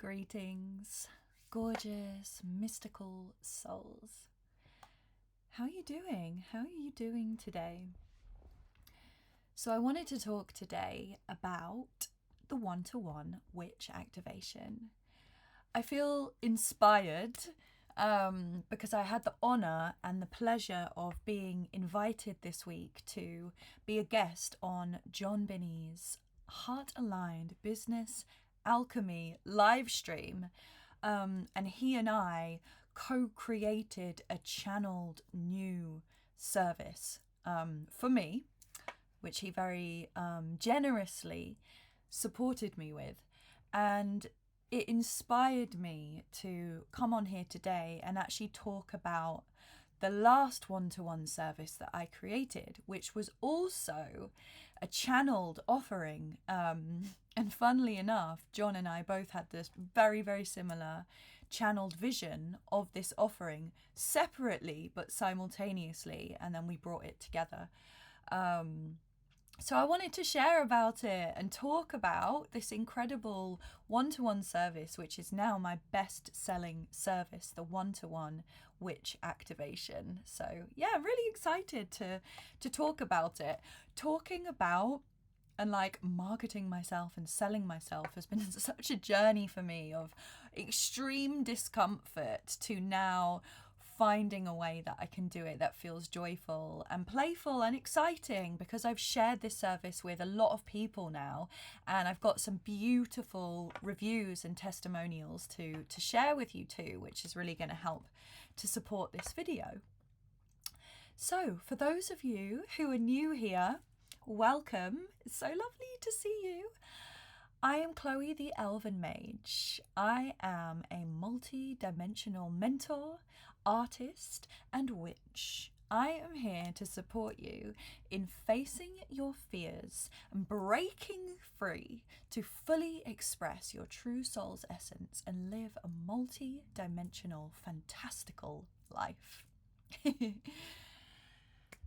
Greetings, gorgeous, mystical souls. How are you doing? How are you doing today? So I wanted to talk today about the one-to-one witch activation. I feel inspired because I had the honor and the pleasure of being invited this week to be a guest on John Binney's Heart Aligned Business Alchemy live stream. And he and I co-created a channeled new service for me, which he very generously supported me with. And it inspired me to come on here today and actually talk about the last one-to-one service that I created, which was also a channeled offering. And funnily enough, John and I both had this very, very similar channeled vision of this offering separately but simultaneously, and then we brought it together. So I wanted to share about it and talk about this incredible one-to-one service, which is now my best-selling service, the one-to-one witch activation. So yeah, I'm really excited to talk about it. Talking about and marketing myself and selling myself has been such a journey for me of extreme discomfort to now finding a way that I can do it that feels joyful and playful and exciting, because I've shared this service with a lot of people now, and I've got some beautiful reviews and testimonials to share with you too, which is really going to help to support this video. So for those of you who are new here, welcome. It's so lovely to see you. I am Chloe the Elven Mage. I am a multi-dimensional mentor, artist, and witch. I am here to support you in facing your fears and breaking free to fully express your true soul's essence and live a multi-dimensional, fantastical life.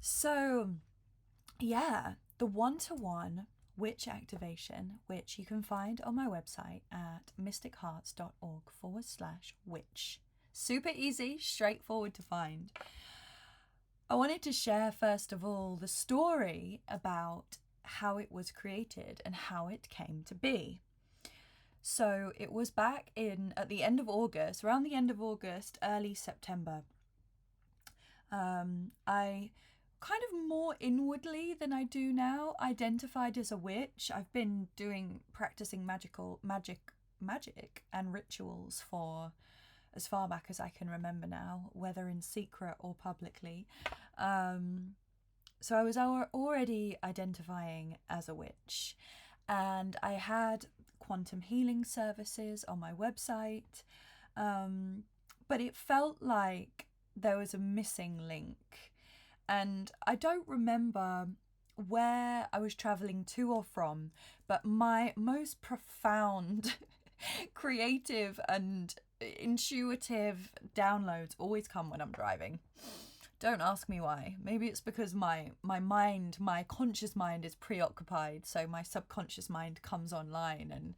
So, yeah, the one-to-one witch activation, which you can find on my website at mystichearts.org/witch. Super easy, straightforward to find. I wanted to share first of all the story about how it was created and how it came to be. So it was back at the end of August, around the end of August, early September. I kind of more inwardly than I do now identified as a witch. I've been practicing magic and rituals for as far back as I can remember now, whether in secret or publicly. So I was already identifying as a witch, and I had quantum healing services on my website, but it felt like there was a missing link. And I don't remember where I was traveling to or from, but my most profound creative and intuitive downloads always come when I'm driving. Don't ask me why. Maybe it's because my conscious mind is preoccupied, so my subconscious mind comes online and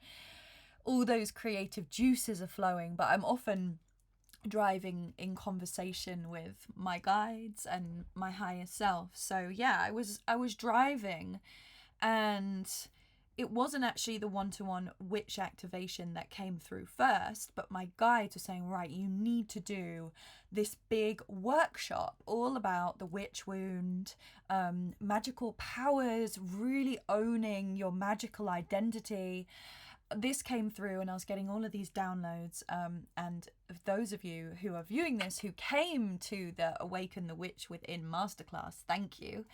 all those creative juices are flowing, but I'm often driving in conversation with my guides and my higher self. So yeah, I was driving, and it wasn't actually the one-to-one witch activation that came through first, but my guides were saying, right, you need to do this big workshop all about the witch wound, magical powers, really owning your magical identity. This came through and I was getting all of these downloads, and those of you who are viewing this who came to the Awaken the Witch Within masterclass, thank you.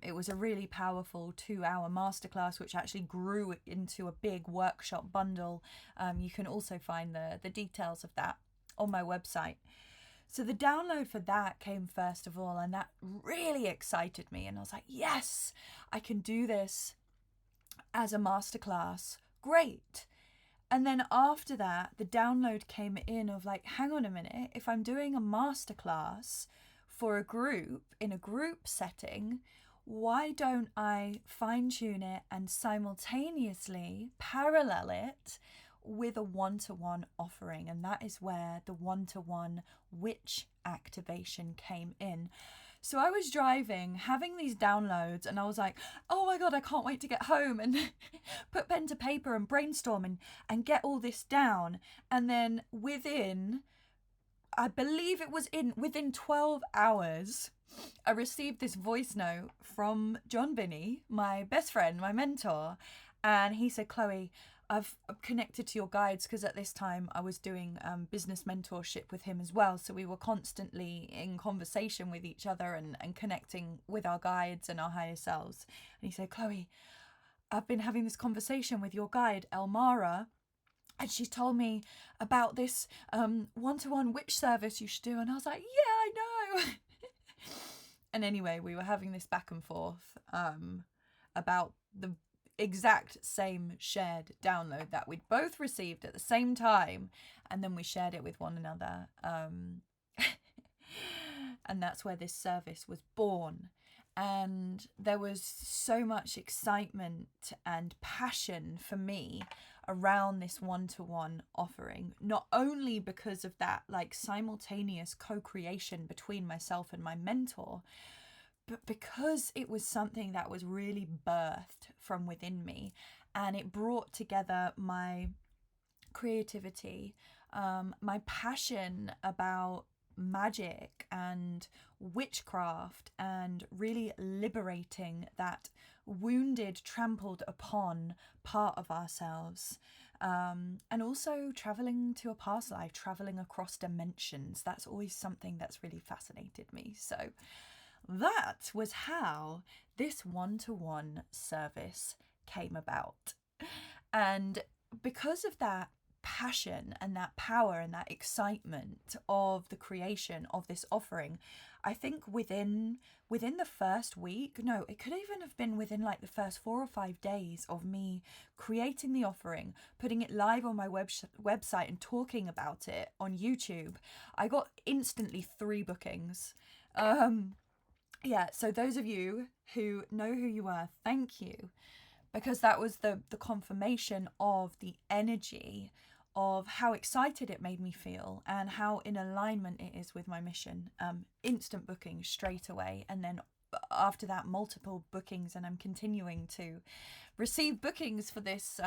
It was a really powerful 2-hour masterclass which actually grew into a big workshop bundle. You can also find the details of that on my website. So the download for that came first of all, and that really excited me, and I was like, yes, I can do this as a masterclass. Great. And then after that, the download came in of like, hang on a minute, if I'm doing a masterclass for a group in a group setting, why don't I fine tune it and simultaneously parallel it with a one-to-one offering, and that is where the one-to-one witch activation came in. So I was driving, having these downloads, and I was like, oh my God, I can't wait to get home and put pen to paper and brainstorm and get all this down. And then I believe it was within 12 hours, I received this voice note from John Binney, my best friend, my mentor. And he said, Chloe, I've connected to your guides, because at this time I was doing business mentorship with him as well. So we were constantly in conversation with each other and connecting with our guides and our higher selves. And he said, Chloe, I've been having this conversation with your guide, Elmara, and she told me about this one-to-one witch service you should do. And I was like, yeah, I know. And anyway, we were having this back and forth about the exact same shared download that we'd both received at the same time, and then we shared it with one another, and that's where this service was born. And there was so much excitement and passion for me around this one-to-one offering, not only because of that like simultaneous co-creation between myself and my mentor, but because it was something that was really birthed from within me, and it brought together my creativity, my passion about magic and witchcraft, and really liberating that wounded, trampled upon part of ourselves. And also traveling to a past life, traveling across dimensions. That's always something that's really fascinated me. So that was how this one-to-one service came about. And because of that passion and that power and that excitement of the creation of this offering, I think within the first week, no, it could even have been within like the first 4 or 5 days of me creating the offering, putting it live on my website and talking about it on YouTube, I got instantly 3 bookings. Yeah, so those of you who know who you are, thank you, because that was the confirmation of the energy of how excited it made me feel and how in alignment it is with my mission. Instant booking straight away, and then after that multiple bookings, and I'm continuing to receive bookings for this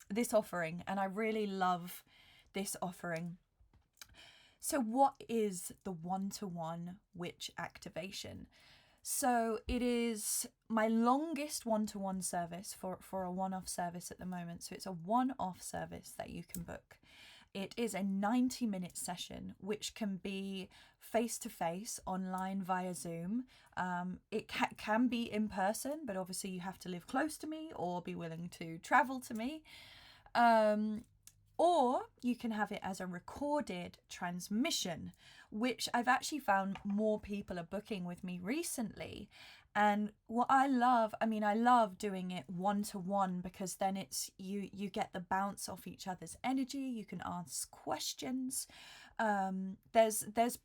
this offering, and I really love this offering. So what is the one-to-one witch activation? So it is my longest one-to-one service for a one-off service at the moment. So it's a one-off service that you can book. It is a 90-minute session, which can be face-to-face, online via Zoom. It can be in person, but obviously you have to live close to me or be willing to travel to me. Or you can have it as a recorded transmission, which I've actually found more people are booking with me recently. And what I love doing it one-to-one, because then it's you get the bounce off each other's energy. You can ask questions. There's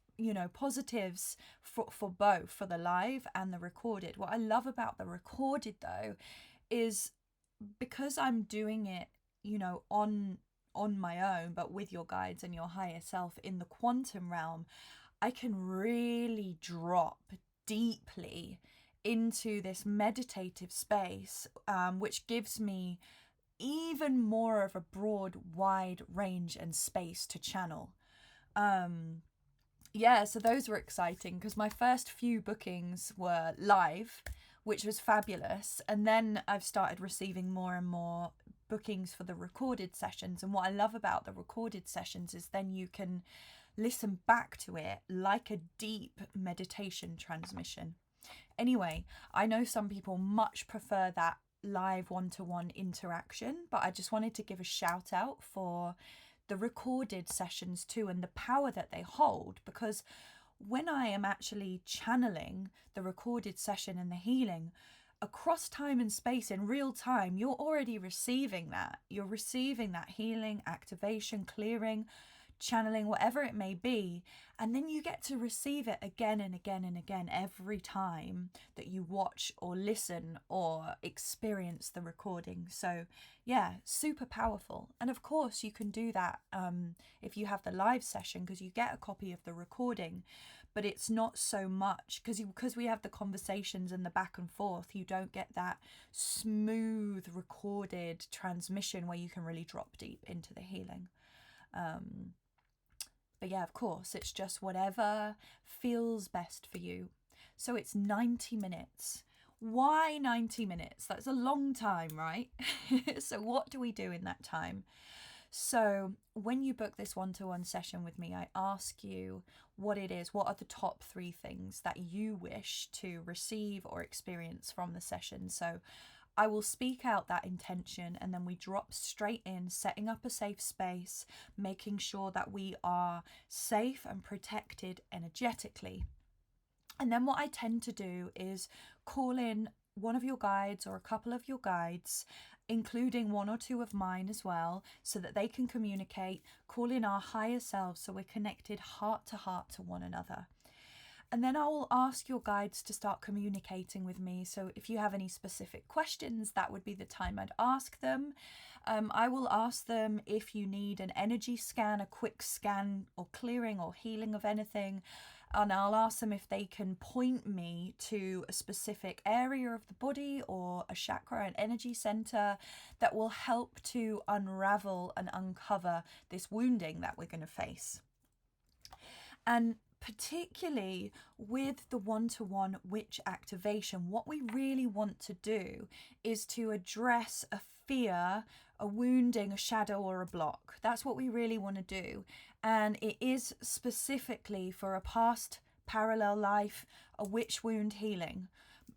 positives for both, for the live and the recorded. What I love about the recorded though is because I'm doing it, on my own, but with your guides and your higher self in the quantum realm, I can really drop deeply into this meditative space, which gives me even more of a broad, wide range and space to channel. So those were exciting, because my first few bookings were live, which was fabulous, and then I've started receiving more and more bookings for the recorded sessions. And what I love about the recorded sessions is then you can listen back to it like a deep meditation transmission. Anyway, I know some people much prefer that live one-to-one interaction, but I just wanted to give a shout out for the recorded sessions too, and the power that they hold, because when I am actually channeling the recorded session and the healing across time and space in real time, you're already receiving that. You're receiving that healing, activation, clearing, channeling, whatever it may be. And then you get to receive it again and again and again every time that you watch or listen or experience the recording. So yeah, super powerful. And of course you can do that if you have the live session, because you get a copy of the recording, but it's not so much because we have the conversations and the back and forth. You don't get that smooth recorded transmission where you can really drop deep into the healing. But yeah, of course, it's just whatever feels best for you. So it's 90 minutes. Why 90 minutes? That's a long time, right? So what do we do in that time? So when you book this one-to-one session with me, I ask you what it is. What are the top 3 things that you wish to receive or experience from the session? So I will speak out that intention, and then we drop straight in, setting up a safe space, making sure that we are safe and protected energetically. And then what I tend to do is call in one of your guides or a couple of your guides, including 1 or 2 of mine as well, so that they can communicate, call in our higher selves so we're connected heart to one another. And then I will ask your guides to start communicating with me. So if you have any specific questions, that would be the time I'd ask them. I will ask them if you need an energy scan, a quick scan or clearing or healing of anything. And I'll ask them if they can point me to a specific area of the body or a chakra, an energy center that will help to unravel and uncover this wounding that we're going to face. And particularly with the one-to-one witch activation, what we really want to do is to address a fear, a wounding, a shadow, or a block. That's what we really want to do. And it is specifically for a past parallel life, a witch wound healing.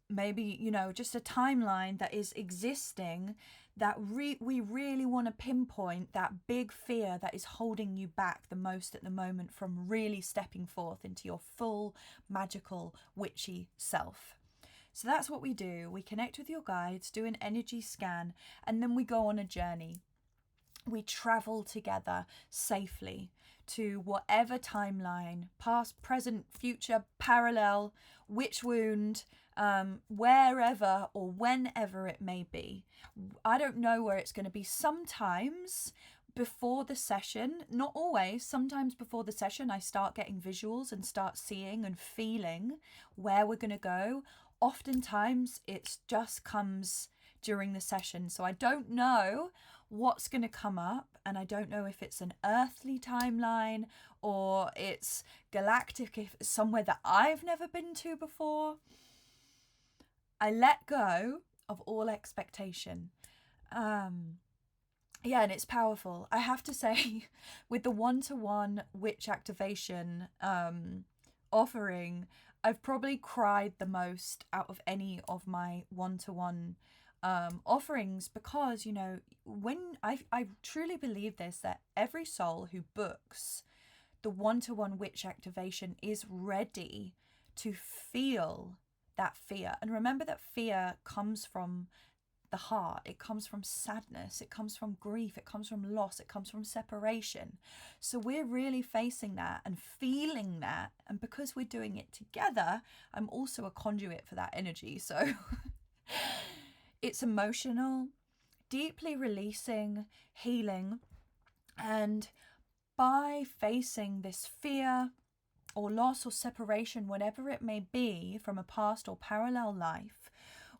Maybe, just a timeline that is existing that we really want to pinpoint that big fear that is holding you back the most at the moment from really stepping forth into your full magical witchy self. So that's what we do. We connect with your guides, do an energy scan, and then we go on a journey. We travel together safely to whatever timeline, past, present, future, parallel, witch wound, wherever or whenever it may be. I don't know where it's going to be. Sometimes before the session, not always, sometimes before the session, I start getting visuals and start seeing and feeling where we're going to go. Oftentimes it just comes during the session. So I don't know what's going to come up, and I don't know if it's an earthly timeline or it's galactic, if it's somewhere that I've never been to before. I let go of all expectation. And it's powerful. I have to say, with the one-to-one witch activation offering, I've probably cried the most out of any of my one-to-one offerings, because when I truly believe this, that every soul who books the one-to-one witch activation is ready to feel that fear. And remember that fear comes from the heart. It comes from sadness. It comes from grief. It comes from loss. It comes from separation. So we're really facing that and feeling that. And because we're doing it together, I'm also a conduit for that energy. So it's emotional, deeply releasing, healing. And by facing this fear or loss or separation, whatever it may be, from a past or parallel life,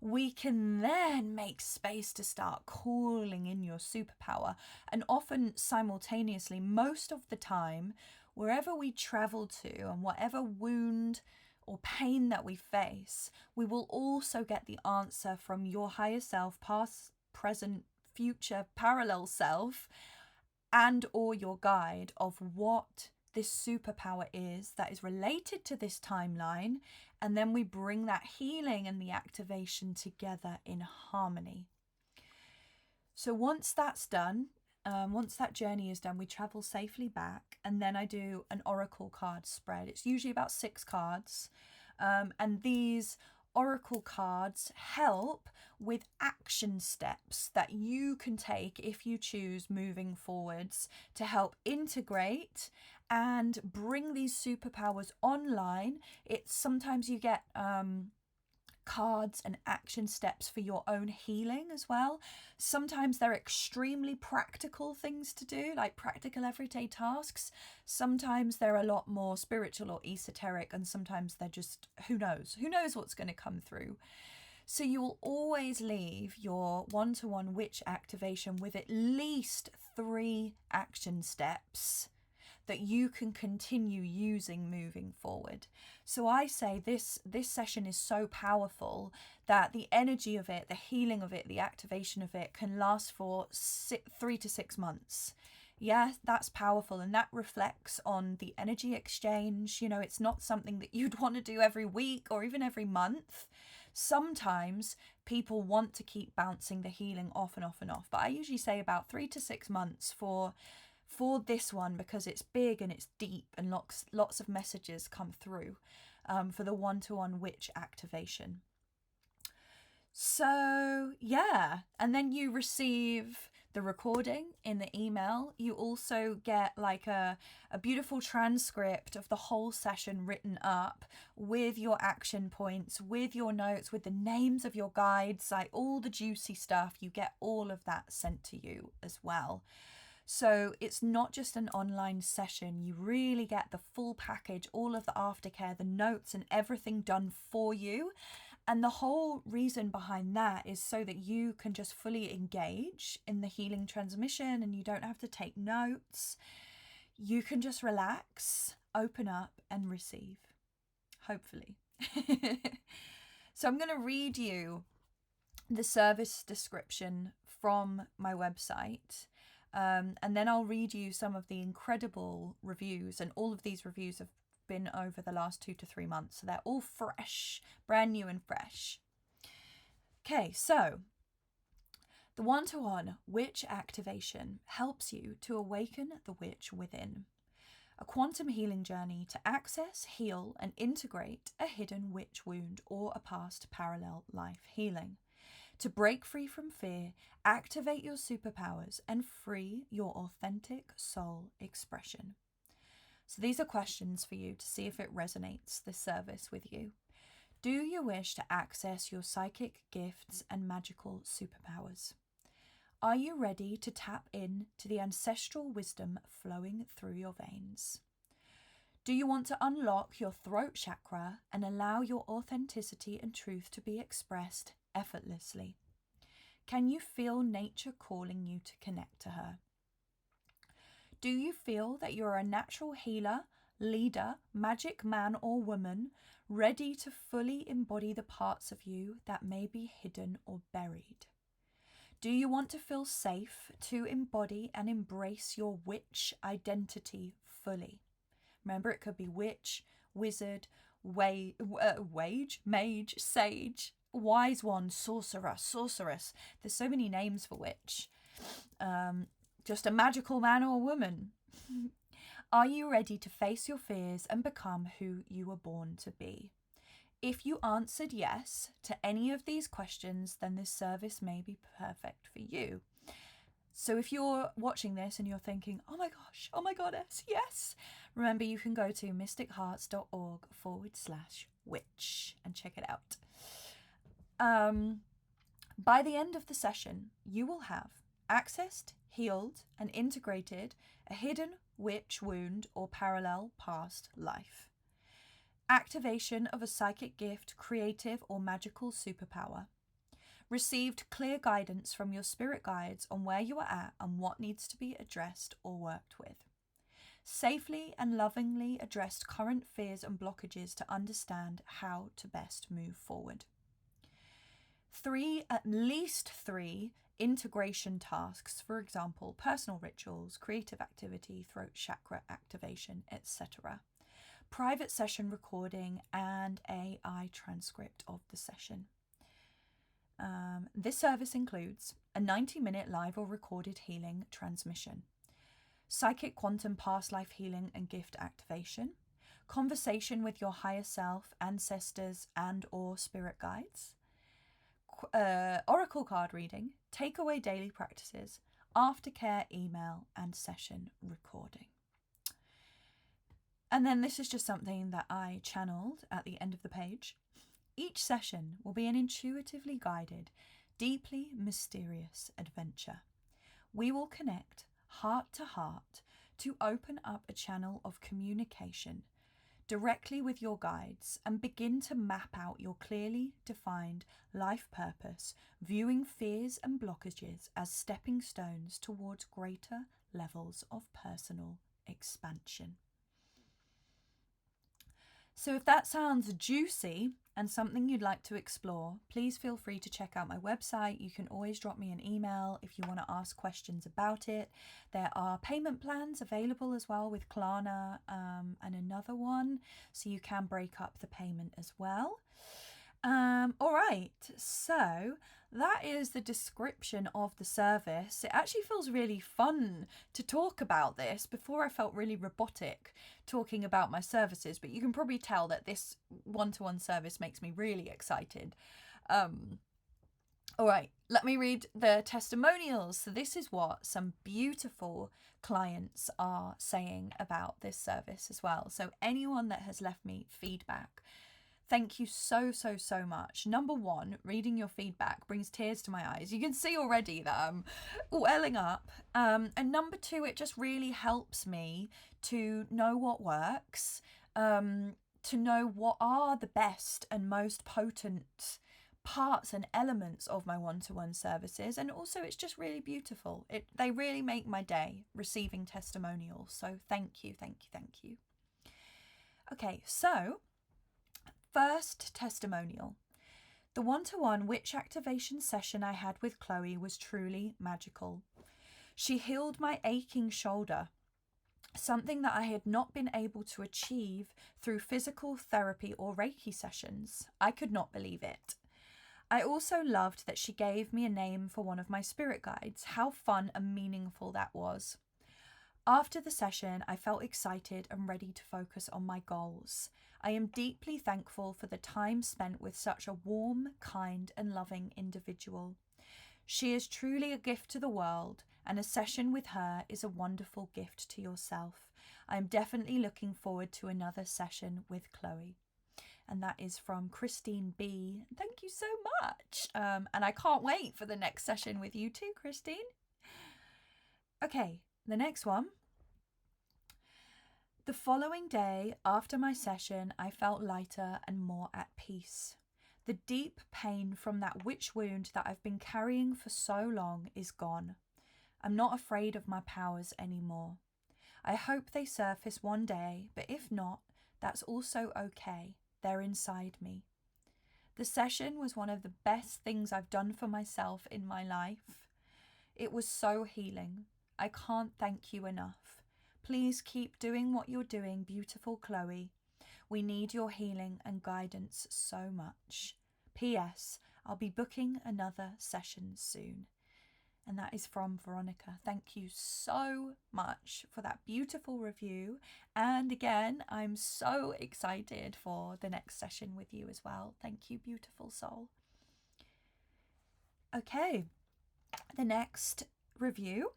we can then make space to start calling in your superpower. And often simultaneously, most of the time, wherever we travel to and whatever wound or pain that we face, we will also get the answer from your higher self, past, present, future, parallel self, and or your guide of what this superpower is that is related to this timeline. And then we bring that healing and the activation together in harmony. So once that's done, once that journey is done, we travel safely back, and then I do an oracle card spread. It's usually about 6 cards, and these oracle cards help with action steps that you can take if you choose moving forwards to help integrate and bring these superpowers online. It's sometimes you get cards and action steps for your own healing as well. Sometimes they're extremely practical things to do, like practical everyday tasks. Sometimes they're a lot more spiritual or esoteric, and sometimes they're just who knows what's going to come through. So you will always leave your one-to-one witch activation with at least 3 action steps that you can continue using moving forward. So I say this session is so powerful that the energy of it, the healing of it, the activation of it can last for 3 to 6 months. Yeah, that's powerful, and that reflects on the energy exchange. You know, it's not something that you'd want to do every week or even every month. Sometimes people want to keep bouncing the healing off and off and off, but I usually say about 3 to 6 months for this one, because it's big and it's deep and lots of messages come through for the one-to-one witch activation. So yeah, and then you receive the recording in the email. You also get like a beautiful transcript of the whole session written up with your action points, with your notes, with the names of your guides, like all the juicy stuff. You get all of that sent to you as well. So it's not just an online session. You really get the full package, all of the aftercare, the notes and everything done for you. And the whole reason behind that is so that you can just fully engage in the healing transmission and you don't have to take notes. You can just relax, open up and receive, hopefully. So I'm going to read you the service description from my website. And then I'll read you some of the incredible reviews, and all of these reviews have been over the last 2 to 3 months, so they're all fresh, brand new and fresh. Okay, so the one-to-one witch activation helps you to awaken the witch within. A quantum healing journey to access, heal and integrate a hidden witch wound or a past parallel life healing. To break free from fear, activate your superpowers, and free your authentic soul expression. So these are questions for you to see if it resonates, this service, with you. Do you wish to access your psychic gifts and magical superpowers? Are you ready to tap in to the ancestral wisdom flowing through your veins? Do you want to unlock your throat chakra and allow your authenticity and truth to be expressed effortlessly? Can you feel nature calling you to connect to her? Do you feel that you're a natural healer, leader, magic man or woman, ready to fully embody the parts of you that may be hidden or buried? Do you want to feel safe to embody and embrace your witch identity fully? Remember, it could be witch, wizard, mage, sage, wise one, sorcerer, sorceress. There's so many names for witch. Just a magical man or woman. Are you ready to face your fears and become who you were born to be? If you answered yes to any of these questions, then this service may be perfect for you. So if you're watching this and you're thinking, oh my gosh, oh my goddess, yes, remember you can go to mystichearts.org/witch and check it out. By the end of the session, you will have accessed, healed, and integrated a hidden witch wound or parallel past life. Activation of a psychic gift, creative or magical superpower. Received clear guidance from your spirit guides on where you are at and what needs to be addressed or worked with. Safely and lovingly addressed current fears and blockages to understand how to best move forward. At least three integration tasks, for example, personal rituals, creative activity, throat chakra activation, etc. Private session recording and AI transcript of the session. This service includes a 90-minute live or recorded healing transmission, psychic quantum past life healing and gift activation, conversation with your higher self, ancestors and or spirit guides, oracle card reading, takeaway daily practices, aftercare email and session recording. And then this is just something that I channeled at the end of the page. Each session will be an intuitively guided, deeply mysterious adventure. We will connect heart to heart to open up a channel of communication directly with your guides and begin to map out your clearly defined life purpose, viewing fears and blockages as stepping stones towards greater levels of personal expansion. So if that sounds juicy and something you'd like to explore, please feel free to check out my website. You can always drop me an email if you want to ask questions about it. There are payment plans available as well with Klarna and another one, so you can break up the payment as well. All right, so that is the description of the service. It actually feels really fun to talk about this. Before I felt really robotic talking about my services, but you can probably tell that this one-to-one service makes me really excited. All right, let me read the testimonials. So this is what some beautiful clients are saying about this service as well. So anyone that has left me feedback, thank you so much. Number one, reading your feedback brings tears to my eyes. You can see already that I'm welling up. And number two, it just really helps me to know what works, to know what are the best and most potent parts and elements of my one-to-one services. And also it's just really beautiful. They really make my day receiving testimonials. So thank you. Okay, so first testimonial. The one-to-one witch activation session I had with Chloe was truly magical. She healed my aching shoulder, something that I had not been able to achieve through physical therapy or Reiki sessions. I could not believe it. I also loved that she gave me a name for one of my spirit guides. How fun and meaningful that was. After the session, I felt excited and ready to focus on my goals. I am deeply thankful for the time spent with such a warm, kind, and loving individual. She is truly a gift to the world, and a session with her is a wonderful gift to yourself. I am definitely looking forward to another session with Chloe. And that is from Christine B. Thank you so much. And I can't wait for the next session with you too, Christine. Okay, the next one. The following day after my session, I felt lighter and more at peace. The deep pain from that witch wound that I've been carrying for so long is gone. I'm not afraid of my powers anymore. I hope they surface one day, but if not, that's also okay. They're inside me. The session was one of the best things I've done for myself in my life. It was so healing. I can't thank you enough. Please keep doing what you're doing, beautiful Chloe. We need your healing and guidance so much. P.S. I'll be booking another session soon. And that is from Veronica. Thank you so much for that beautiful review. And again, I'm so excited for the next session with you as well. Thank you, beautiful soul. Okay, the next review.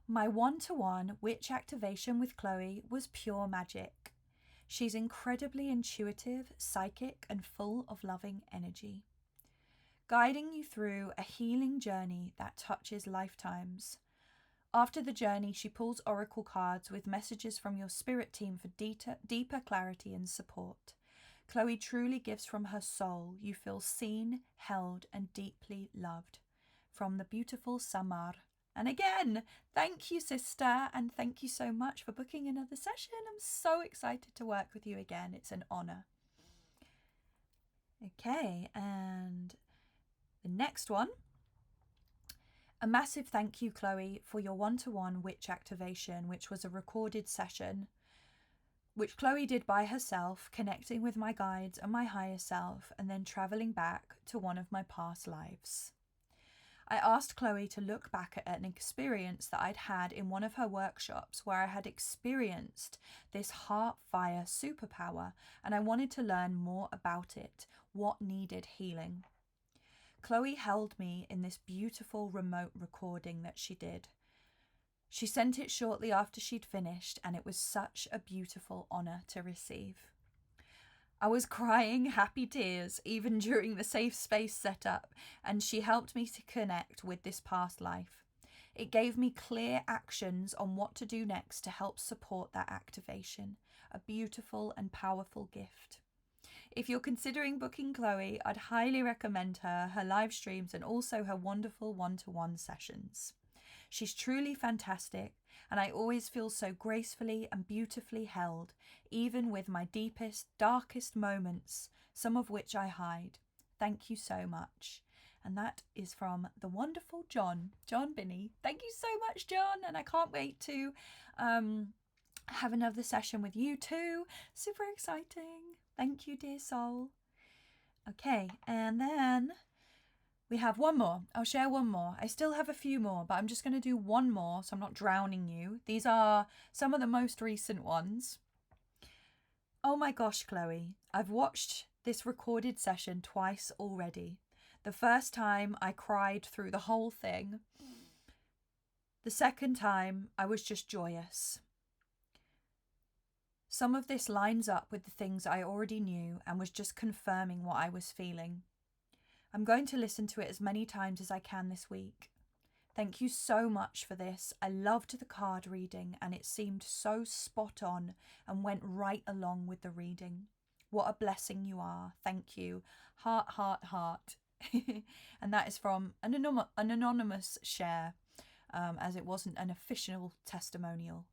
My one-to-one witch activation with Chloe was pure magic. She's incredibly intuitive, psychic, and full of loving energy, guiding you through a healing journey that touches lifetimes. After the journey, she pulls oracle cards with messages from your spirit team for deeper clarity and support. Chloe truly gives from her soul. You feel seen, held, and deeply loved. From the beautiful Samar. And again, thank you, sister, and thank you so much for booking another session. I'm so excited to work with you again. It's an honor. Okay, and the next one. A massive thank you, Chloe, for your one-to-one witch activation, which was a recorded session, which Chloe did by herself, connecting with my guides and my higher self, and then traveling back to one of my past lives. I asked Chloe to look back at an experience that I'd had in one of her workshops where I had experienced this heart fire superpower, and I wanted to learn more about it, what needed healing. Chloe held me in this beautiful remote recording that she did. She sent it shortly after she'd finished, and it was such a beautiful honour to receive. I was crying happy tears even during the safe space setup, and she helped me to connect with this past life. It gave me clear actions on what to do next to help support that activation, a beautiful and powerful gift. If you're considering booking Chloe, I'd highly recommend her live streams, and also her wonderful one-to-one sessions. She's truly fantastic, and I always feel so gracefully and beautifully held, even with my deepest, darkest moments, some of which I hide. Thank you so much. And that is from the wonderful John Binney. Thank you so much, John, and I can't wait to have another session with you too. Super exciting. Thank you, dear soul. Okay, and then we have one more. I'll share one more. I still have a few more, but I'm just going to do one more so I'm not drowning you. These are some of the most recent ones. Oh my gosh, Chloe. I've watched this recorded session twice already. The first time I cried through the whole thing. The second time I was just joyous. Some of this lines up with the things I already knew and was just confirming what I was feeling. I'm going to listen to it as many times as I can this week. Thank you so much for this. I loved the card reading and it seemed so spot on and went right along with the reading. What a blessing you are. Thank you. Heart, heart, heart. And that is from an anonymous share, as it wasn't an official testimonial.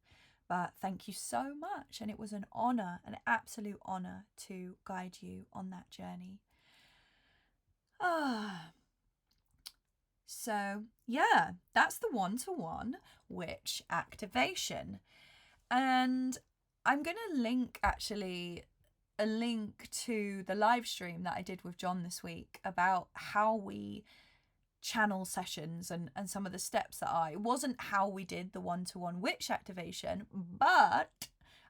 But thank you so much. And it was an honour, an absolute honour to guide you on that journey. So yeah, that's the one-to-one witch activation. And I'm going to link actually a link to the live stream that I did with John this week about how we channel sessions and some of the steps that it wasn't how we did the one-to-one witch activation, but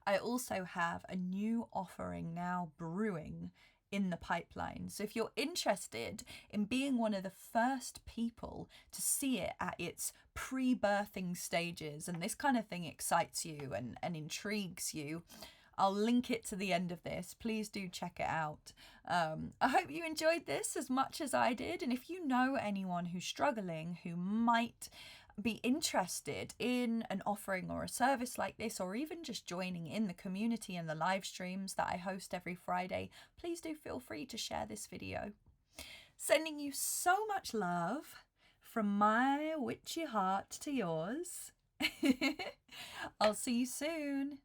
I also have a new offering now brewing in the pipeline. So if you're interested in being one of the first people to see it at its pre-birthing stages, and this kind of thing excites you and intrigues you, I'll link it to the end of this. Please do check it out. I hope you enjoyed this as much as I did. And if you know anyone who's struggling, who might be interested in an offering or a service like this, or even just joining in the community and the live streams that I host every Friday, please do feel free to share this video. Sending you so much love from my witchy heart to yours. I'll see you soon.